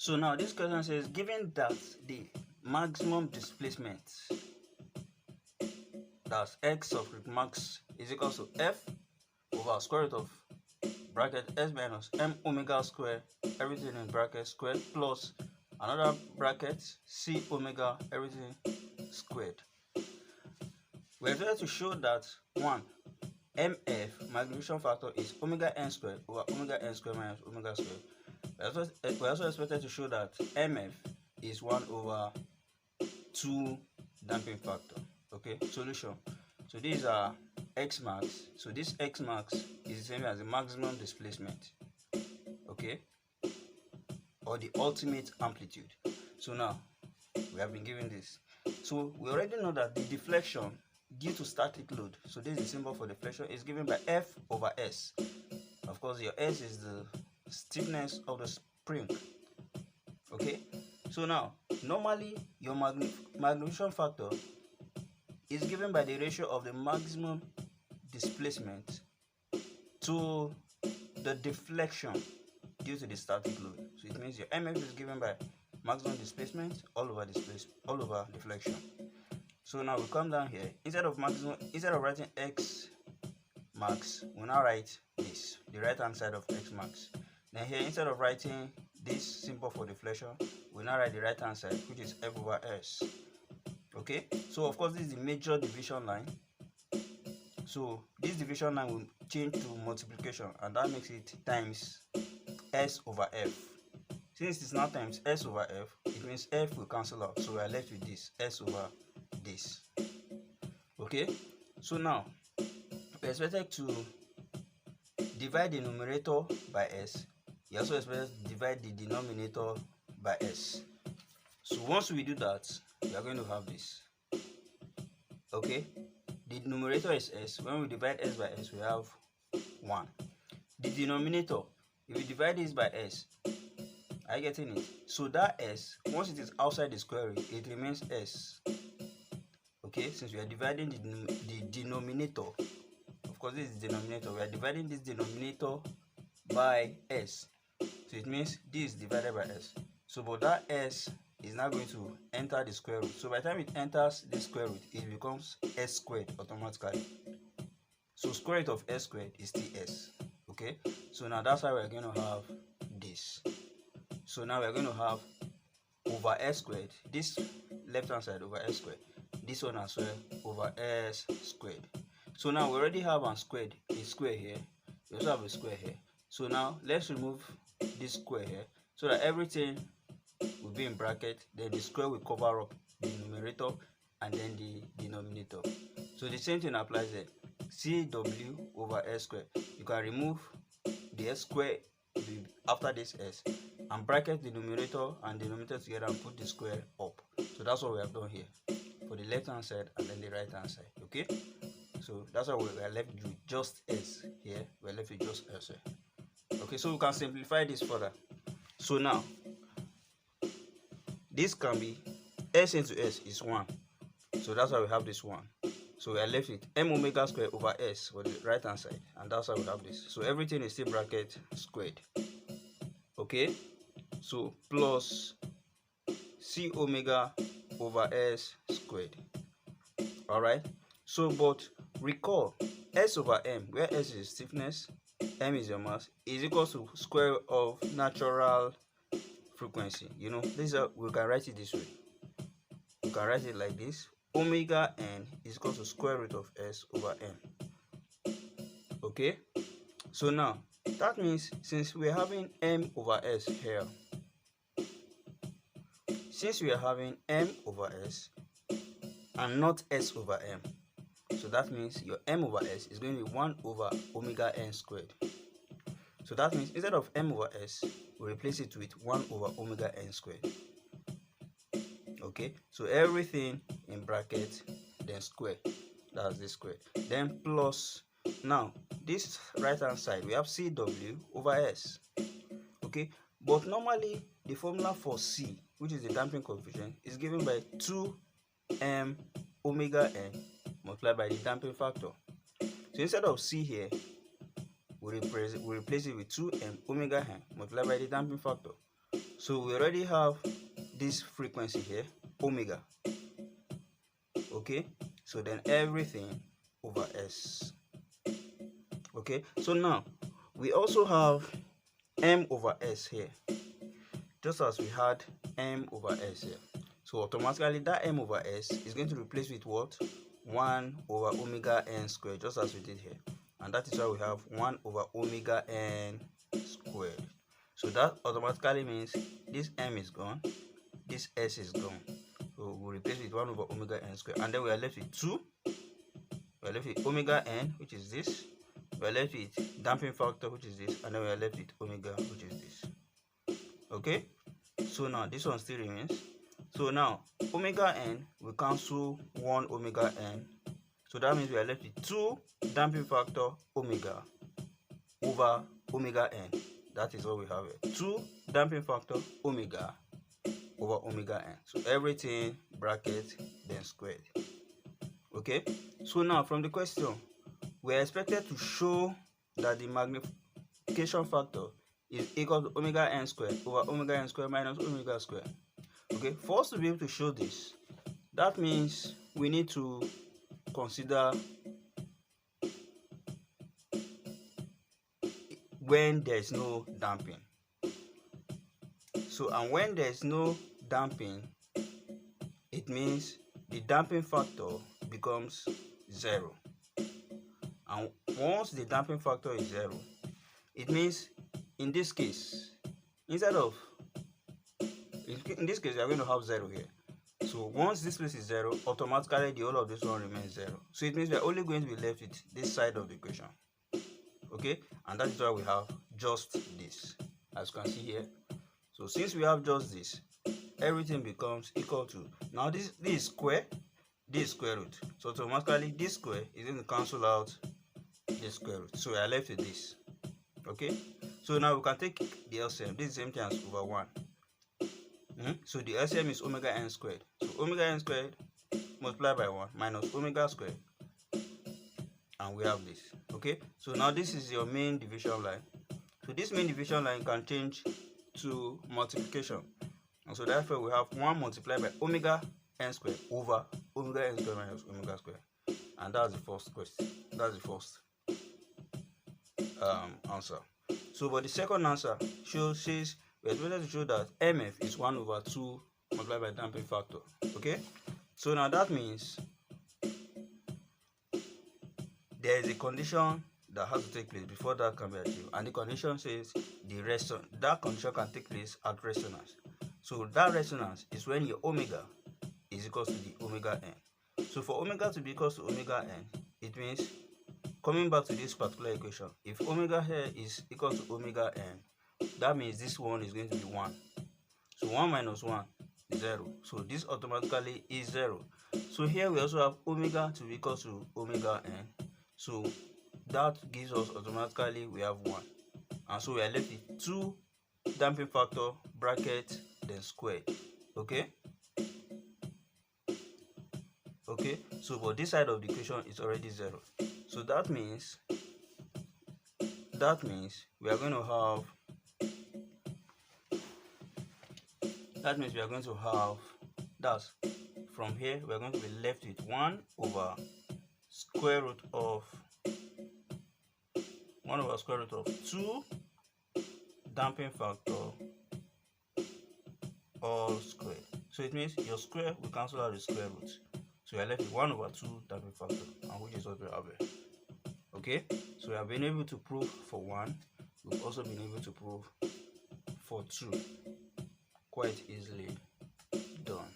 So now this question says, given that the maximum displacement, that's x of max, is equal to f over square root of bracket s minus m omega square, everything in bracket squared, plus another bracket c omega, everything squared. We are trying to show that 1, mf magnification factor is omega n squared over omega n squared minus omega squared. We also expected to show that mf is 1 over 2 damping factor. Okay, solution. So these are x max. So this x max is the same as the maximum displacement. Okay, or the ultimate amplitude. So now we have been given this. So we already know that the deflection due to static load, so this is the symbol for deflection, is given by F over S. Of course, your S is the stiffness of the spring. Okay, so now normally your magnification factor is given by the ratio of the maximum displacement to the deflection due to the static load. So it means your MF is given by maximum displacement all over deflection. So now we come down here, instead of writing x max, we now write this, the right hand side of x max. Then here, instead of writing this symbol for deflection, we now write the right hand side, which is f over s. Okay, so of course this is the major division line. So this division line will change to multiplication, and that makes it times s over f. Since it's now times s over f, it means f will cancel out, so we are left with this, s over this. Okay, so now we are expected to divide the numerator by s. You also expect to divide the denominator by s. So once we do that, we are going to have this. Okay, the numerator is s. When we divide s by s, we have 1. The denominator, if we divide this by s, are you getting it? So that s, once it is outside the square root, it remains s. Okay, since we are dividing the denominator, of course this is the denominator, we are dividing this denominator by s. So it means this is divided by s. So but that s is now going to enter the square root. So by the time it enters the square root, it becomes s squared automatically. So square root of s squared is ts. Okay, so now that's why we're going to have this. So now we're going to have over s squared, this left hand side over s squared, this one as well over s squared. So now we already have a square here, we also have a square here. So now let's remove this square here so that everything will be in bracket, then the square will cover up the numerator and then the denominator. So the same thing applies there. CW over s squared, you can remove the s square after this s and bracket the numerator and denominator together and put the square up. So that's what we have done here for the left hand side and then the right hand side. Okay, so that's why we are left with just s here, we're left with just s here. Okay, so we can simplify this further. So now this can be s into s is 1, so that's why we have this 1. So we are left with m omega square over s for the right hand side, and that's why we have this. So everything is still bracket squared. Okay, so plus c omega over s squared. All right, so but recall s over m, where s is stiffness, m is your mass, is equal to square of natural frequency. You know, this is we can write it this way. We can write it like this: omega n is equal to square root of s over m. Okay, so now that means since we are having m over s here, since we are having m over s and not s over m, so that means your m over s is going to be 1 over omega n squared. So that means instead of m over s, we replace it with 1 over omega n squared. Okay, so everything in bracket, then square, that's this square, then plus, now this right hand side we have cw over s. Okay, but normally the formula for c, which is the damping coefficient, is given by 2m omega n multiplied by the damping factor. So instead of c here, we replace it with 2m omega n multiplied by the damping factor. So we already have this frequency here, omega. Okay, so then everything over S. Okay, so now we also have m over s here, just as we had m over s here. So automatically that m over s is going to replace with what? 1 over omega n squared, just as we did here. And that is why we have 1 over omega n squared. So that automatically means this m is gone, this s is gone. So we'll replace with 1 over omega n squared. And then we are left with 2. We are left with omega n, which is this. We are left with damping factor, which is this. And then we are left with omega, which is this. Okay? So now this one still remains. So now omega n will cancel 1 omega n. So that means we are left with 2 damping factor omega over omega n. That is what we have here. 2 damping factor omega over omega n. So everything bracket then squared. Okay? So now from the question, we are expected to show that the magnification factor is equal to omega n squared over omega n squared minus omega squared. Okay, for us to be able to show this, that means we need to consider when there is no damping. So, and when there is no damping, it means the damping factor becomes 0. And once the damping factor is 0, it means in this case, in this case, we are going to have 0 here. So once this place is 0, automatically the whole of this one remains 0. So it means we are only going to be left with this side of the equation. Okay, and that is why we have just this, as you can see here. So since we have just this, everything becomes equal to, now this is square, this is square root. So automatically this square is going to cancel out this square root. So we are left with this. Okay, so now we can take the LCM. This is the same thing as over 1. So the LCM is omega n squared. So omega n squared multiplied by 1 minus omega squared. And we have this. Okay, so now this is your main division line. So this main division line can change to multiplication. And so therefore we have 1 multiplied by omega n squared over omega n squared minus omega squared. And that's the first question. That's the first answer. So but the second answer says we are supposed to show that MF is 1 over 2 multiplied by damping factor. Okay, so now that means there is a condition that has to take place before that can be achieved, and the condition says that condition can take place at resonance. So that resonance is when your omega is equal to the omega n. So for omega to be equal to omega n, it means, coming back to this particular equation, if omega here is equal to omega n, that means this one is going to be 1. So 1 minus 1 is 0. So this automatically is 0. So here we also have omega to be equal to omega n. So that gives us automatically we have 1. And so we are left with 2 damping factor bracket then squared. Okay? Okay, so but this side of the equation is already 0. So that means we are going to have that's from here we are going to be left with 1 over square root of 2 damping factor all squared. So it means your square will cancel out the square root. So we are left with 1 over 2 damping factor, and which is what we have here. Okay, so we have been able to prove for 1. We've also been able to prove for 2. Quite easily done.